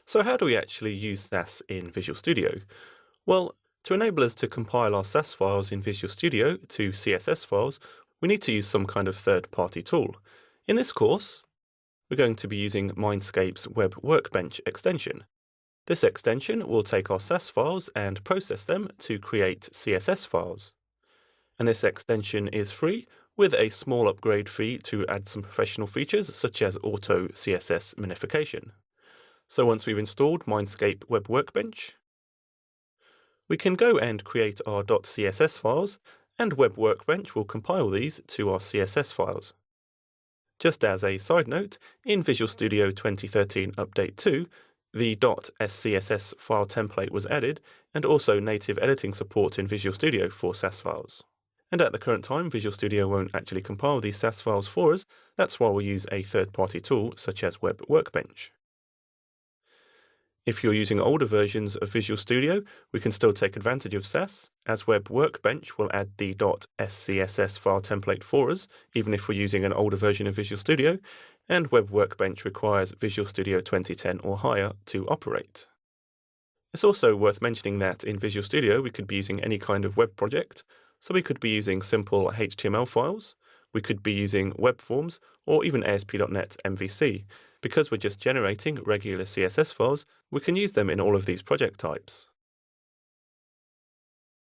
So how do we actually use Sass in Visual Studio? Well, to enable us to compile our Sass files in Visual Studio to CSS files, we need to use some kind of third-party tool. In this course, we're going to be using Mindscape's Web Workbench extension. This extension will take our Sass files and process them to create CSS files. And this extension is free, with a small upgrade fee to add some professional features such as auto CSS minification. So once we've installed Mindscape Web Workbench, we can go and create our .css files, and Web Workbench will compile these to our CSS files. Just as a side note, in Visual Studio 2013 Update 2, the .scss file template was added, and also native editing support in Visual Studio for Sass files. And at the current time, Visual Studio won't actually compile these Sass files for us. That's why we'll use a third-party tool such as Web Workbench. If you're using older versions of Visual Studio, we can still take advantage of Sass, as Web Workbench will add the .scss file template for us, even if we're using an older version of Visual Studio, and Web Workbench requires Visual Studio 2010 or higher to operate. It's also worth mentioning that in Visual Studio we could be using any kind of web project, so we could be using simple HTML files, we could be using web forms, or even ASP.NET MVC. Because we're just generating regular CSS files, we can use them in all of these project types.